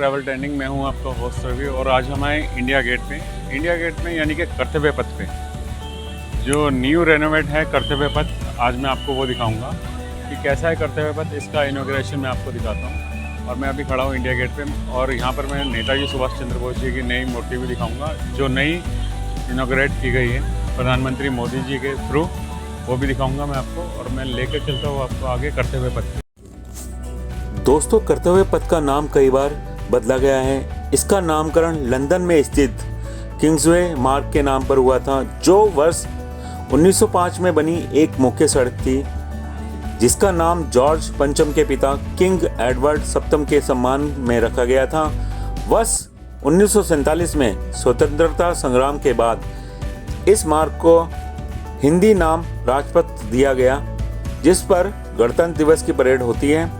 Travel trending में हूँ आपका होस्ट रवि और आज हम आए इंडिया गेट पे। इंडिया गेट में यानी कि कर्तव्य पथ पे जो न्यू रेनोवेट है कर्तव्य पथ, आज मैं आपको वो दिखाऊंगा कि कैसा है कर्तव्य पथ। इसका इनॉग्रेशन मैं आपको दिखाता हूँ और मैं अभी खड़ा हूँ इंडिया गेट पे और यहाँ पर मैं नेताजी सुभाष चंद्र बोस जी की नई मूर्ति भी दिखाऊँगा जो नई इनॉग्रेट की गई है प्रधानमंत्री मोदी जी के थ्रू, वो भी दिखाऊँगा मैं आपको और मैं लेकर चलता हूँ आपको आगे कर्तव्य पथ। दोस्तों, कर्तव्य पथ का नाम कई बार बदला गया है। इसका नामकरण लंदन में स्थित किंग्सवे मार्ग के नाम पर हुआ था, जो वर्ष 1905 में बनी एक मुख्य सड़क थी जिसका नाम जॉर्ज पंचम के पिता किंग एडवर्ड सप्तम के सम्मान में रखा गया था। वर्ष 1947 में स्वतंत्रता संग्राम के बाद इस मार्ग को हिंदी नाम राजपथ दिया गया, जिस पर गणतंत्र दिवस की परेड होती है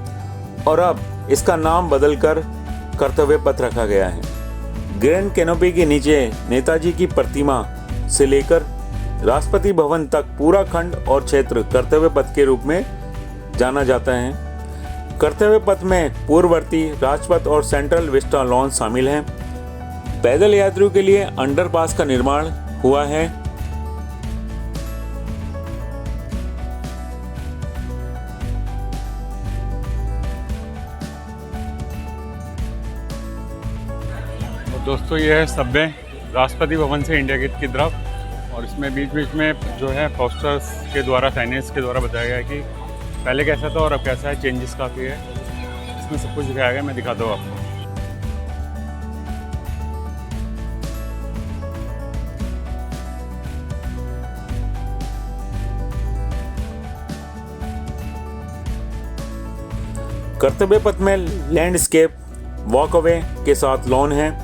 और अब इसका नाम बदलकर कर्तव्य पथ रखा गया है। ग्रैंड कैनोपी के नीचे नेताजी की प्रतिमा से लेकर राष्ट्रपति भवन तक पूरा खंड और क्षेत्र कर्तव्य पथ के रूप में जाना जाता है। कर्तव्य पथ में पूर्ववर्ती राजपथ और सेंट्रल विस्टा लॉन शामिल हैं। पैदल यात्रियों के लिए अंडरपास का निर्माण हुआ है। दोस्तों, ये है सबवे राष्ट्रपति भवन से इंडिया गेट की तरफ और इसमें बीच बीच में जो है पोस्टर्स के द्वारा, साइनेज के द्वारा बताया गया है कि पहले कैसा था और अब कैसा है, चेंजेस काफ़ी है। इसमें सब कुछ दिखाया गया, मैं दिखाता हूँ आपको। कर्तव्य पथ में लैंडस्केप वॉकअवे के साथ लॉन है।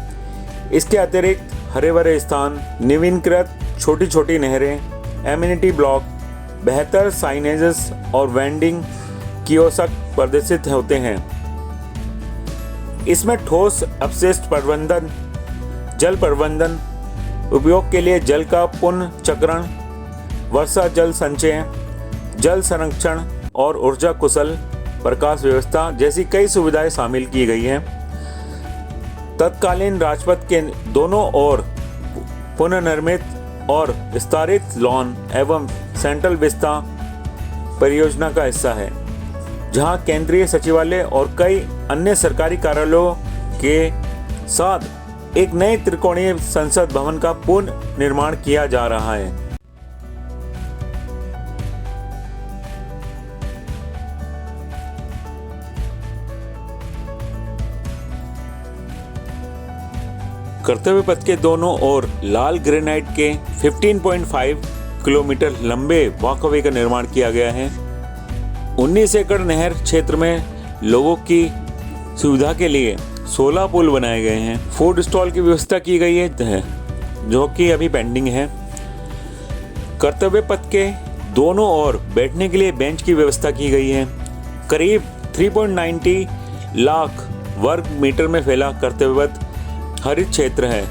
इसके अतिरिक्त हरे भरे स्थान, नवीनकृत छोटी छोटी नहरें, एमिनिटी ब्लॉक, बेहतर साइनेजेस और वेंडिंग कियोस्क प्रदर्शित होते हैं। इसमें ठोस अपशिष्ट प्रबंधन, जल प्रबंधन, उपयोग के लिए जल का पुनर्चक्रण, वर्षा जल संचय, जल संरक्षण और ऊर्जा कुशल प्रकाश व्यवस्था जैसी कई सुविधाएं शामिल की गई हैं। तत्कालीन राजपथ के दोनों ओर पुनर्निर्मित और विस्तारित लॉन एवं सेंट्रल विस्ता परियोजना का हिस्सा है, जहां केंद्रीय सचिवालय और कई अन्य सरकारी कार्यालयों के साथ एक नए त्रिकोणीय संसद भवन का पुनः निर्माण किया जा रहा है। कर्तव्य पथ के दोनों ओर लाल ग्रेनाइट के 15.5 किलोमीटर लंबे वॉकअवे का निर्माण किया गया है। 19 एकड़ नहर क्षेत्र में लोगों की सुविधा के लिए 16 पुल बनाए गए हैं। फूड स्टॉल की व्यवस्था की गई है जो कि अभी पेंडिंग है। कर्तव्य पथ के दोनों ओर बैठने के लिए बेंच की व्यवस्था की गई है। करीब 3.90 लाख वर्ग मीटर में फैला कर्तव्य पथ हरित क्षेत्र है।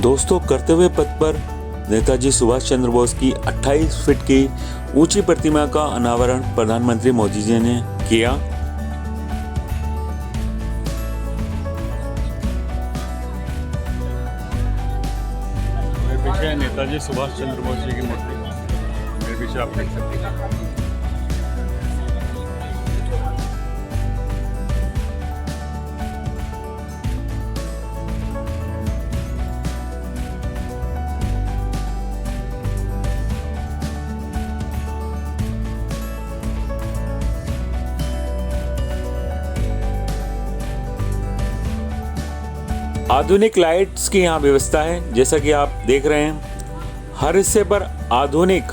दोस्तों, कर्तव्य पथ पर नेताजी सुभाष चंद्र बोस की 28 फीट की ऊंची प्रतिमा का अनावरण प्रधानमंत्री मोदी जी ने किया। पीछे नेताजी सुभाष चंद्र बोस जी की मूर्ति, मेरे पीछे आप देख सकते हैं। आधुनिक लाइट्स की यहाँ व्यवस्था है, जैसा कि आप देख रहे हैं। हर हिस्से पर आधुनिक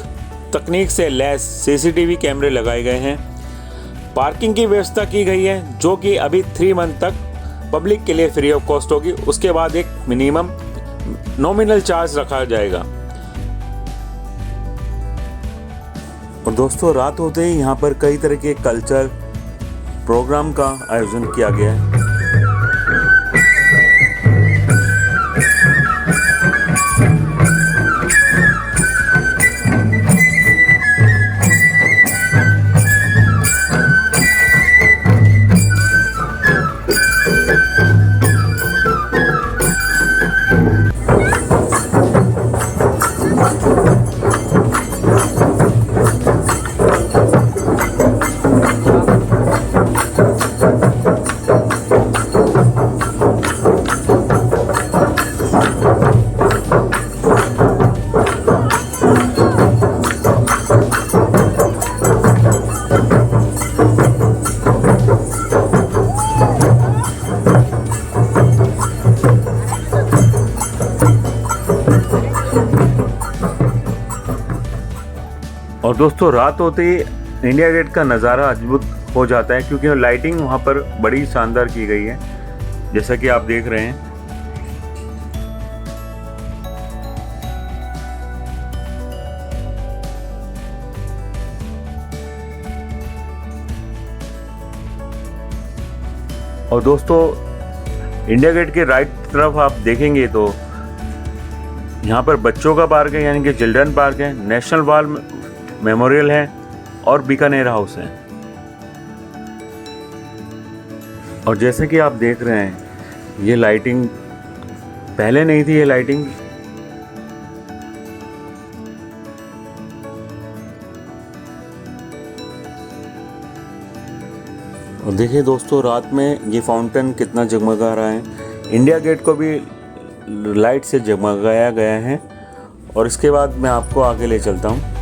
तकनीक से लैस सीसीटीवी कैमरे लगाए गए हैं। पार्किंग की व्यवस्था की गई है जो कि अभी 3 मंथ तक पब्लिक के लिए फ्री ऑफ कॉस्ट होगी। उसके बाद एक मिनिमम नॉमिनल चार्ज रखा जाएगा। और दोस्तों, रात होते ही यहाँ पर कई तरह के कल्चर प्रोग्राम का आयोजन किया गया है। और दोस्तों रात होते ही इंडिया गेट का नज़ारा अद्भुत हो जाता है, क्योंकि लाइटिंग वहाँ पर बड़ी शानदार की गई है, जैसा कि आप देख रहे हैं। और दोस्तों इंडिया गेट के राइट तरफ आप देखेंगे तो यहाँ पर बच्चों का पार्क है, यानी कि चिल्ड्रन पार्क है, नेशनल वॉर मेमोरियल है और बीकानेर हाउस है। और जैसे कि आप देख रहे हैं ये लाइटिंग पहले नहीं थी, ये लाइटिंग और देखिए दोस्तों रात में ये फाउंटेन कितना जगमगा रहा है। इंडिया गेट को भी लाइट से जगमगाया गया है। और इसके बाद मैं आपको आगे ले चलता हूँ।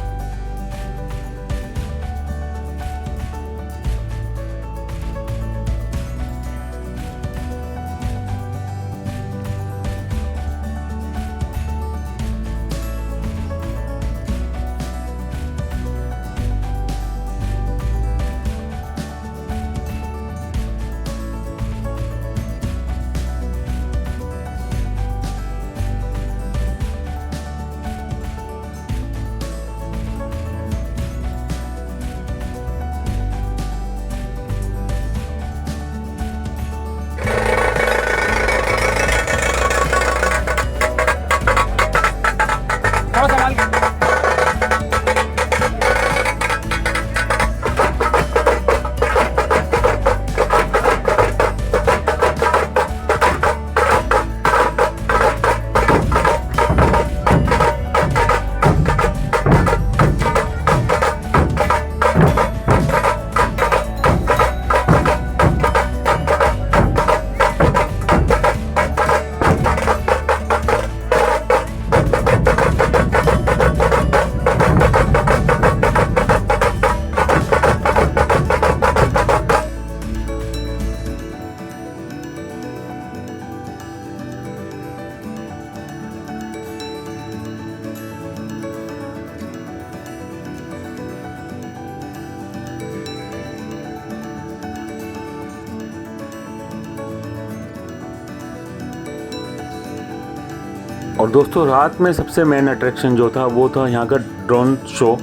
और दोस्तों रात में सबसे मेन अट्रैक्शन जो था वो था यहाँ का ड्रोन शो।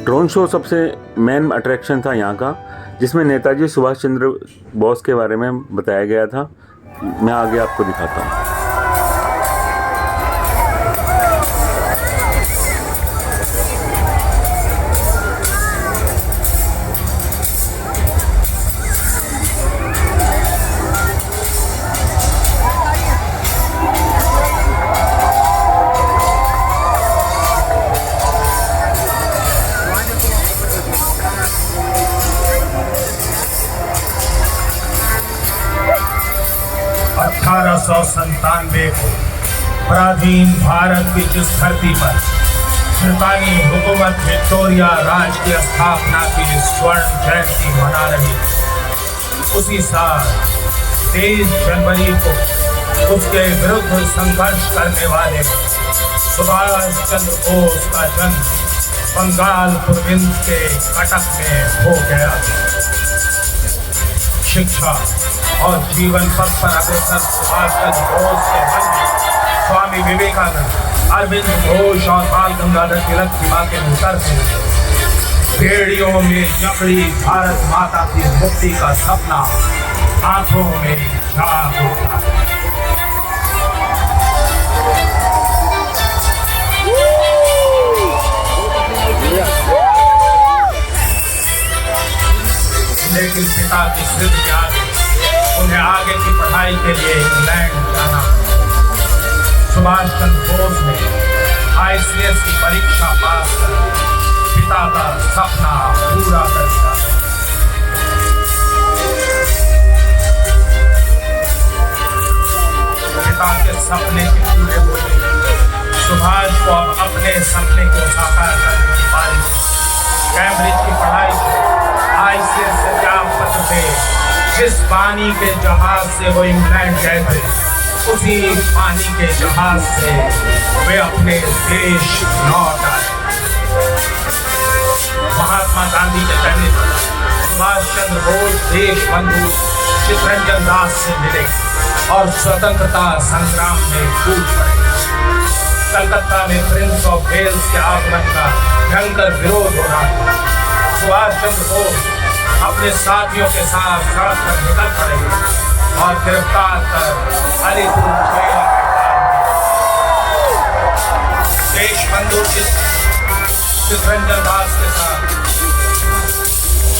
ड्रोन शो सबसे मेन अट्रैक्शन था यहाँ का, जिसमें नेताजी सुभाष चंद्र बोस के बारे में बताया गया था। मैं आगे आपको दिखाता हूँ। संतानवे को पराधीन भारत की जिस धरती पर ब्रितानी हुकूमत विक्टोरिया राज की स्थापना की स्वर्ण जयंती मना रही, उसी साल 23 जनवरी को उसके विरुद्ध संघर्ष करने वाले सुभाष चंद्र बोस का जन्म बंगाल प्रोविंस के कटक में हो गया। शिक्षा और जीवन पथ पर अग्रसर सुभाष चंद्र बोस के मन में स्वामी विवेकानंद, अरविंद घोष और बाल गंगाधर तिलक की बातें उतरते हैं। बेड़ियों में जकड़ी भारत माता की मुक्ति का सपना आंखों में जाग उठा। लेकिन पिता की जिद के आगे उन्हें आगे की पढ़ाई के लिए इंग्लैंड जाना। सुभाष चंद्र बोस ने ICS की परीक्षा पास कर पिता का सपना पूरा कर दिया। पिता के सपने के पूरे होने सुभाष को अब अपने सपने को साकार करने की बारी। कैम्ब्रिज की पढ़ाई ICS से क्या पत्र थे, जिस पानी के जहाज से वो इंग्लैंड गए थे, उसी पानी के जहाज से वे अपने देश लौट आए। महात्मा गांधी के कहने पर सुभाष चंद्र बोस देश बंधु चित्तरंजन दास से मिले और स्वतंत्रता संग्राम में कूद पड़े। कलकत्ता में प्रिंस ऑफ वेल्स के आगमन का भयंकर विरोध हो रहा था। सुभाष चंद्र बोस अपने साथियों के साथ सड़क पर निकल पड़े और गिरफ्तार कर अलीपुर जेल में डाल दिया। देश बंधु चित्तरंजन दास के साथ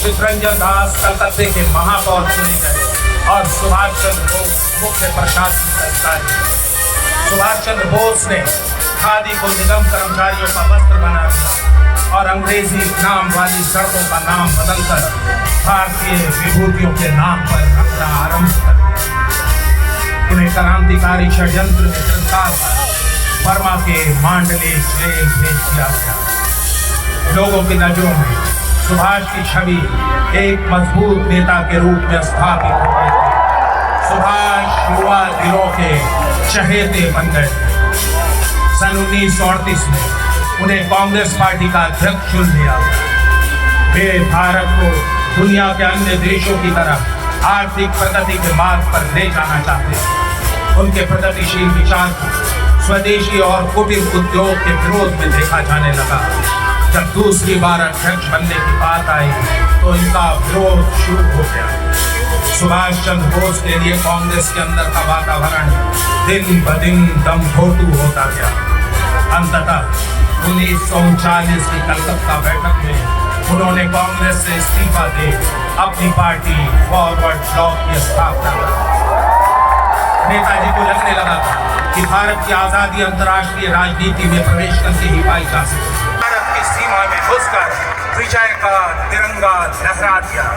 चित्तरंजन दास कलकत्ते के महापौर चुने गए और सुभाष चंद्र बोस मुख्य प्रशासनिक अधिकारी। सुभाष चंद्र बोस ने खादी को निगम कर्मचारियों का वस्त्र बना दिया और अंग्रेजी नाम वाली सड़कों का नाम बदलकर भारतीय विभूतियों के नाम पर रखना आरंभ कर दिया। उन्हें क्रांतिकारी षड्यंत्र में गिरफ्तार कर बर्मा के मांडले जेल भेज दिया गया। लोगों की नजरों में सुभाष की छवि एक मजबूत नेता के रूप में स्थापित हो गई। सुभाष युवा दिलों के चहेते बन गए। सन 1938 में उन्हें कांग्रेस पार्टी का अध्यक्ष चुन लिया। वे भारत को दुनिया के अन्य देशों की तरह आर्थिक प्रगति के मार्ग पर ले जाना चाहते हैं। उनके प्रगतिशील विचार को स्वदेशी और कुटीर उद्योग के विरोध में देखा जाने लगा। जब दूसरी बार अध्यक्ष बनने की बात आई तो इनका विरोध शुरू हो गया। सुभाष चंद्र बोस के लिए कांग्रेस के अंदर का वातावरण दिन ब दिन दमघोटू होता गया। अंततः 1939 की कलकत्ता बैठक में उन्होंने कांग्रेस से इस्तीफा दे अपनी पार्टी फॉरवर्ड ब्लॉक की स्थापना की। नेताजी को लगने लगा था कि भारत की आजादी अंतर्राष्ट्रीय राजनीति में प्रवेश करके ही पाई जा सकती। भारत की सीमा में घुसकर विजय का तिरंगा लहरा दिया।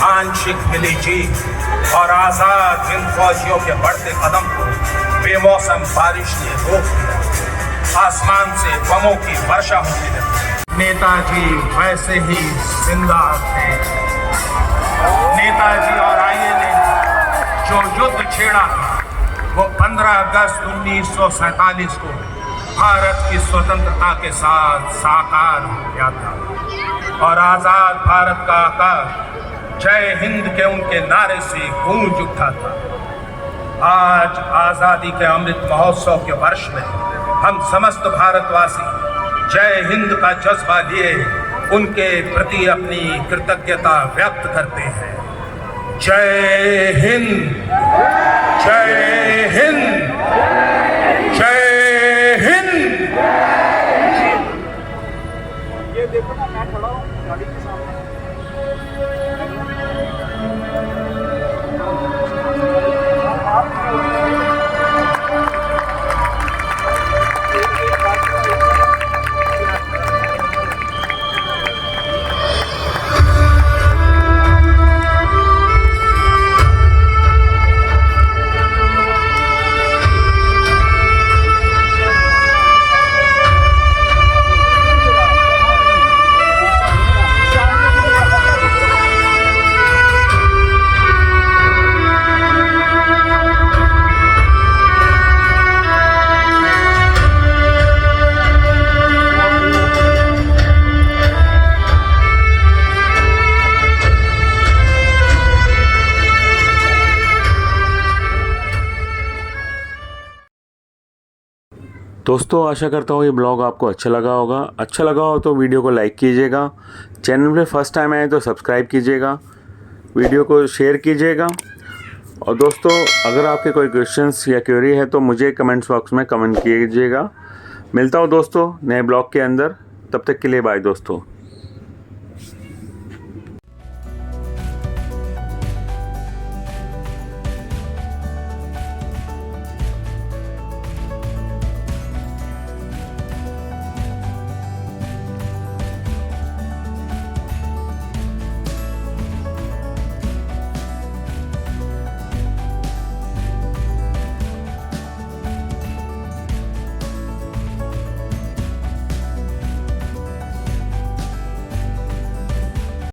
आंशिक मिली जीत और आजाद हिंद फौजियों के बढ़ते कदम को बेमौसम बारिश ने रोक दिया। आसमान से बमों की वर्षा होने लगी। नेताजी वैसे ही जिंदा थे। नेताजी और आईए ने जो युद्ध छेड़ा वो 15 अगस्त 1947 को भारत की स्वतंत्रता के साथ साकार हो गया था और आजाद भारत का आकाश जय हिंद के उनके नारे से गूंज उठा था। आज आजादी के अमृत महोत्सव के वर्ष में हम समस्त भारतवासी जय हिंद का जज्बा लिए उनके प्रति अपनी कृतज्ञता व्यक्त करते हैं। जय हिंद, जय हिंद, जय हिंद। ये देखो ना, मैं खड़ा हूँ गाड़ी के सामने। दोस्तों आशा करता हूँ ये ब्लॉग आपको अच्छा लगा होगा। अच्छा लगा हो तो वीडियो को लाइक कीजिएगा, चैनल पे फर्स्ट टाइम आए तो सब्सक्राइब कीजिएगा, वीडियो को शेयर कीजिएगा। और दोस्तों अगर आपके कोई क्वेश्चंस या क्वेरी है तो मुझे कमेंट्स बॉक्स में कमेंट कीजिएगा। मिलता हूँ दोस्तों नए ब्लॉग के अंदर, तब तक के लिए बाय दोस्तों।